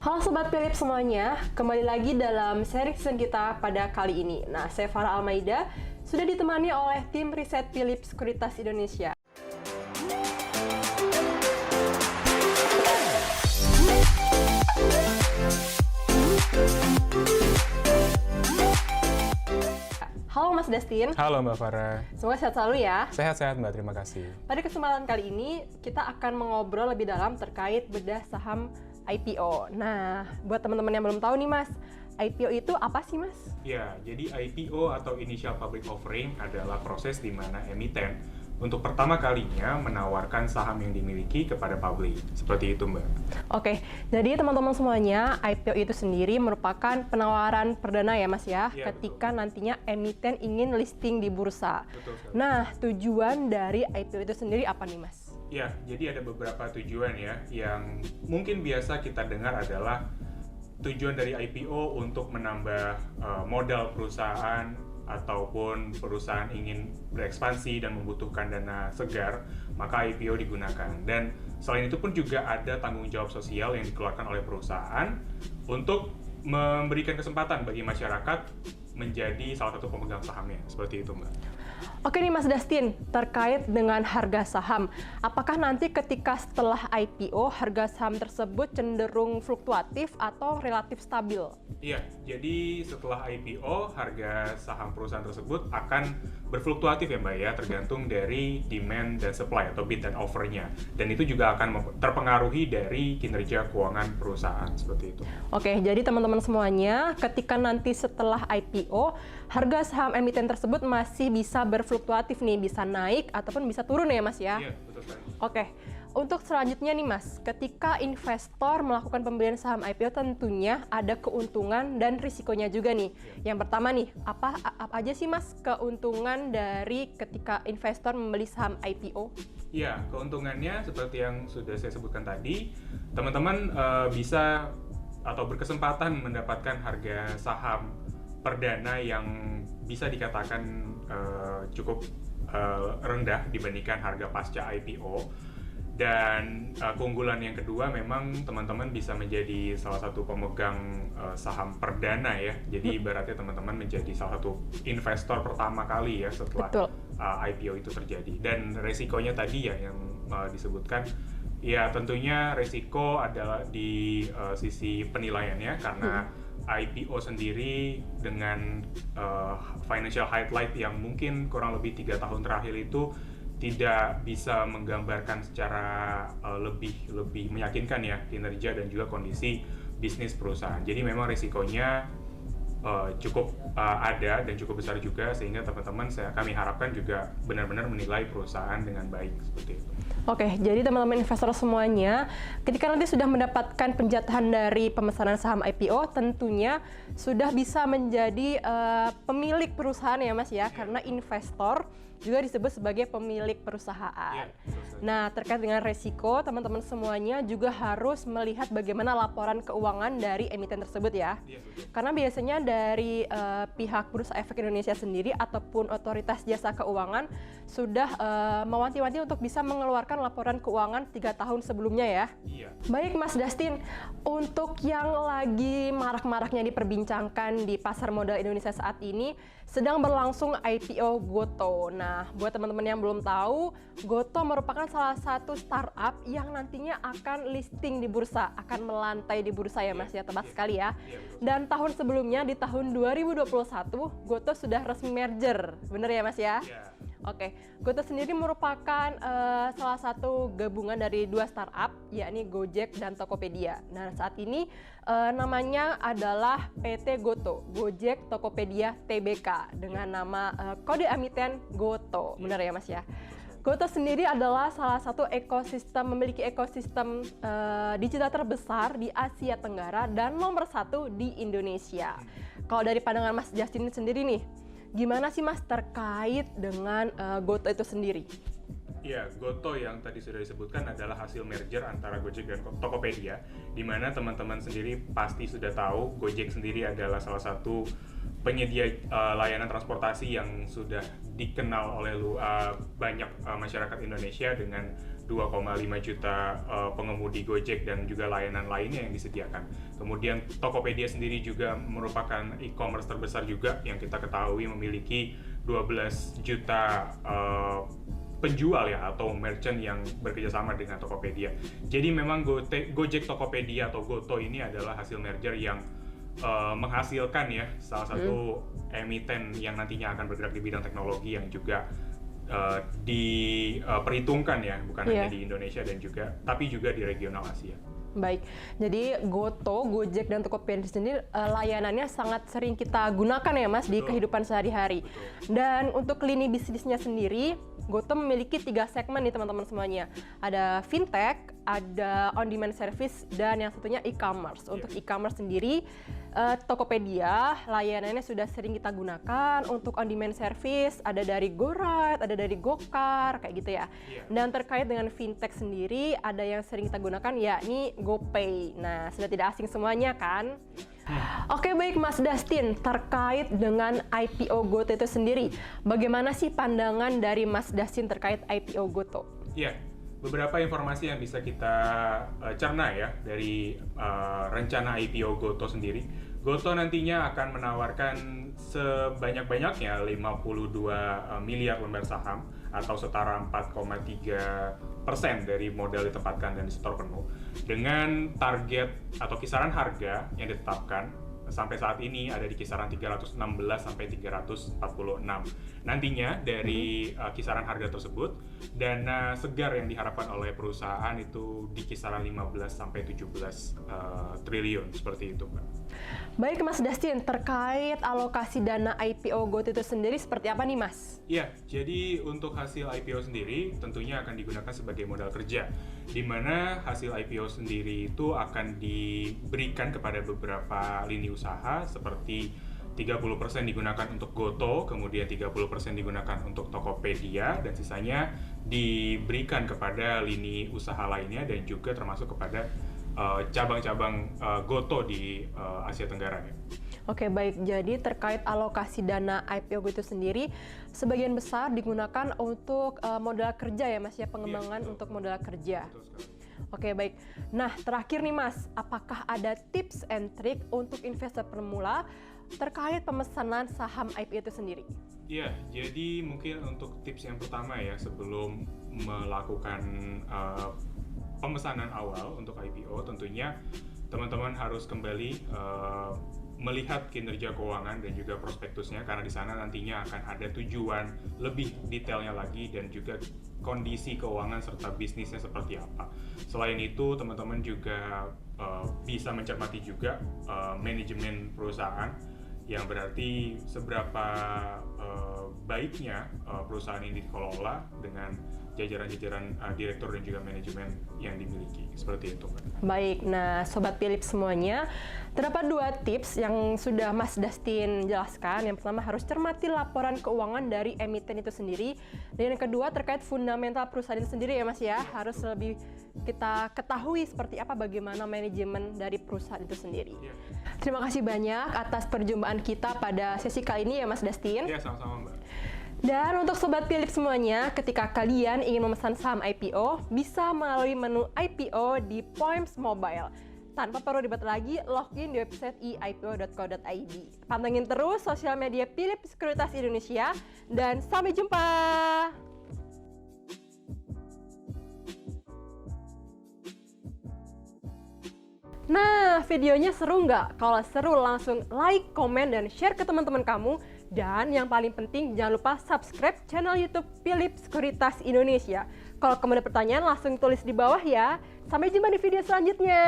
Halo Sobat Philips semuanya, kembali lagi dalam seri season kita pada kali ini. Nah, saya Farah Almaida, sudah ditemani oleh tim riset Philips Sekuritas Indonesia. Halo Mas Destin. Halo Mbak Farah. Semoga sehat selalu ya. Sehat-sehat Mbak, terima kasih. Pada kesempatan kali ini, kita akan mengobrol lebih dalam terkait bedah saham IPO. Nah, buat teman-teman yang belum tahu nih Mas, IPO itu apa sih Mas? Ya, jadi IPO atau Initial Public Offering adalah proses di mana emiten untuk pertama kalinya menawarkan saham yang dimiliki kepada publik. Seperti itu Mbak. Oke, jadi teman-teman semuanya, IPO itu sendiri merupakan penawaran perdana ya Mas ya, Iya, ketika nantinya emiten ingin listing di bursa. Betul sekali. Nah, tujuan dari IPO itu sendiri apa nih Mas? Ya, jadi ada beberapa tujuan ya, yang mungkin biasa kita dengar adalah tujuan dari IPO untuk menambah modal perusahaan ataupun perusahaan ingin berekspansi dan membutuhkan dana segar, maka IPO digunakan. Dan selain itu pun juga ada tanggung jawab sosial yang dikeluarkan oleh perusahaan untuk memberikan kesempatan bagi masyarakat menjadi salah satu pemegang sahamnya. Seperti itu, Mbak. Oke nih Mas Dustin, terkait dengan harga saham, apakah nanti ketika setelah IPO harga saham tersebut cenderung fluktuatif atau relatif stabil? Iya, jadi setelah IPO harga saham perusahaan tersebut akan berfluktuatif ya Mbak ya, tergantung dari demand dan supply atau bid dan offer-nya. Dan itu juga akan terpengaruhi dari kinerja keuangan perusahaan, seperti itu. Oke, jadi teman-teman semuanya, ketika nanti setelah IPO, harga saham emiten tersebut masih bisa berfluktuatif nih, bisa naik ataupun bisa turun ya Mas ya? Iya, betul sekali. Oke, untuk selanjutnya nih Mas, ketika investor melakukan pembelian saham IPO tentunya ada keuntungan dan risikonya juga nih. Yang pertama nih, apa aja sih Mas keuntungan dari ketika investor membeli saham IPO? Iya, keuntungannya seperti yang sudah saya sebutkan tadi, teman-teman bisa atau berkesempatan mendapatkan harga saham perdana yang bisa dikatakan cukup rendah dibandingkan harga pasca IPO. Dan keunggulan yang kedua memang teman-teman bisa menjadi salah satu pemegang saham perdana ya. Jadi ibaratnya teman-teman menjadi salah satu investor pertama kali ya setelah IPO itu terjadi. Dan resikonya tadi ya yang disebutkan, ya tentunya resiko adalah di sisi penilaiannya karena IPO sendiri dengan financial highlight yang mungkin kurang lebih 3 tahun terakhir itu tidak bisa menggambarkan secara lebih meyakinkan ya kinerja dan juga kondisi bisnis perusahaan. Jadi memang risikonya cukup ada dan cukup besar juga, sehingga teman-teman kami harapkan juga benar-benar menilai perusahaan dengan baik seperti itu. Oke, jadi teman-teman investor semuanya, ketika nanti sudah mendapatkan penjatahan dari pemesanan saham IPO, tentunya sudah bisa menjadi pemilik perusahaan ya Mas ya, karena investor juga disebut sebagai pemilik perusahaan. Nah, terkait dengan resiko, teman-teman semuanya juga harus melihat bagaimana laporan keuangan dari emiten tersebut ya. Karena biasanya dari pihak Bursa Efek Indonesia sendiri ataupun otoritas jasa keuangan sudah mewanti-wanti untuk bisa mengeluarkan laporan keuangan 3 tahun sebelumnya ya. Baik Mas Dustin, untuk yang lagi marak-maraknya diperbincangkan di pasar modal Indonesia saat ini, sedang berlangsung IPO Gotoh. Nah, buat teman-teman yang belum tahu, Gotoh merupakan salah satu startup yang nantinya akan listing di bursa, akan melantai di bursa ya Mas ya, tepat sekali ya. Dan tahun sebelumnya di tahun 2021, Gotoh sudah resmi merger, bener ya Mas ya? Oke, Gotoh sendiri merupakan salah satu gabungan dari 2 startup, yakni Gojek dan Tokopedia. Nah, saat ini namanya adalah PT Gotoh, Gojek Tokopedia Tbk, dengan nama kode emiten Gotoh, benar ya Mas ya? Gotoh sendiri adalah salah satu memiliki ekosistem digital terbesar di Asia Tenggara dan nomor 1 di Indonesia. Kalau dari pandangan Mas Justin sendiri nih, gimana sih Mas terkait dengan Gotoh itu sendiri? Ya, Gotoh yang tadi sudah disebutkan adalah hasil merger antara Gojek dan Tokopedia, di mana teman-teman sendiri pasti sudah tahu Gojek sendiri adalah salah satu penyedia layanan transportasi yang sudah dikenal oleh banyak masyarakat Indonesia dengan 2,5 juta pengemudi Gojek dan juga layanan lainnya yang disediakan. Kemudian Tokopedia sendiri juga merupakan e-commerce terbesar juga yang kita ketahui memiliki 12 juta penjual ya atau merchant yang bekerjasama dengan Tokopedia. Jadi memang Gojek Tokopedia atau Goto ini adalah hasil merger yang menghasilkan ya salah satu emiten yang nantinya akan bergerak di bidang teknologi yang juga diperhitungkan ya bukan hanya di Indonesia dan juga tapi juga di regional Asia. Baik, jadi Goto, Gojek, dan Tokopedia sendiri layanannya sangat sering kita gunakan ya Mas di kehidupan sehari-hari. Dan untuk lini bisnisnya sendiri, Goto memiliki 3 segmen nih teman-teman semuanya. Ada fintech, ada on-demand service, dan yang satunya e-commerce. Untuk e-commerce sendiri, Tokopedia layanannya sudah sering kita gunakan. Untuk on-demand service ada dari GoRide, ada dari GoCar, kayak gitu ya. Dan terkait dengan fintech sendiri, ada yang sering kita gunakan yakni GoPay. Nah, sudah tidak asing semuanya kan? Oke, baik Mas Dustin, terkait dengan IPO Goto itu sendiri, bagaimana sih pandangan dari Mas Dustin terkait IPO Goto? Iya, beberapa informasi yang bisa kita cerna ya dari rencana IPO Goto sendiri. Goto nantinya akan menawarkan sebanyak-banyaknya 52 miliar lembar saham atau setara 4,3% dari modal ditempatkan dan disetor penuh dengan target atau kisaran harga yang ditetapkan sampai saat ini ada di kisaran 316 sampai 346. Nantinya dari kisaran harga tersebut, dana segar yang diharapkan oleh perusahaan itu di kisaran 15 sampai 17 triliun seperti itu, Mbak. Baik Mas Dustin, terkait alokasi dana IPO Goto itu sendiri seperti apa nih Mas? Ya, jadi untuk hasil IPO sendiri tentunya akan digunakan sebagai modal kerja, di mana hasil IPO sendiri itu akan diberikan kepada beberapa lini usaha seperti 30% digunakan untuk Goto, kemudian 30% digunakan untuk Tokopedia, dan sisanya diberikan kepada lini usaha lainnya dan juga termasuk kepada cabang-cabang Goto di Asia Tenggara ya. Oke, baik. Jadi terkait alokasi dana IPO Goto sendiri, sebagian besar digunakan untuk modal kerja ya Mas ya, pengembangan untuk modal kerja. Betul sekali. Oke, baik. Nah, terakhir nih Mas, apakah ada tips and trick untuk investor pemula terkait pemesanan saham IPO itu sendiri? Iya, jadi mungkin untuk tips yang pertama ya sebelum melakukan pemesanan awal untuk IPO, tentunya teman-teman harus kembali melihat kinerja keuangan dan juga prospektusnya, karena di sana nantinya akan ada tujuan lebih detailnya lagi dan juga kondisi keuangan serta bisnisnya seperti apa. Selain itu, teman-teman juga bisa mencermati juga manajemen perusahaan, yang berarti seberapa baiknya perusahaan ini dikelola dengan jajaran-jajaran direktur dan juga manajemen yang dimiliki. Seperti itu, Mbak. Baik, nah Sobat Philips semuanya, terdapat 2 tips yang sudah Mas Dustin jelaskan. Yang pertama, harus cermati laporan keuangan dari emiten itu sendiri. Dan yang kedua, terkait fundamental perusahaan itu sendiri ya Mas ya, harus lebih kita ketahui seperti apa bagaimana manajemen dari perusahaan itu sendiri. Terima kasih banyak atas perjumpaan kita pada sesi kali ini ya Mas Dustin. Iya, sama-sama, Mbak. Dan untuk Sobat Philips semuanya, ketika kalian ingin memesan saham IPO, bisa melalui menu IPO di Poems Mobile. Tanpa perlu ribet lagi, login di website iipo.co.id. Pantengin terus sosial media Philips Sekuritas Indonesia, dan sampai jumpa! Nah, videonya seru nggak? Kalau seru langsung like, komen, dan share ke teman-teman kamu. Dan yang paling penting, jangan lupa subscribe channel YouTube Philips Sekuritas Indonesia. Kalau kamu ada pertanyaan, langsung tulis di bawah ya. Sampai jumpa di video selanjutnya.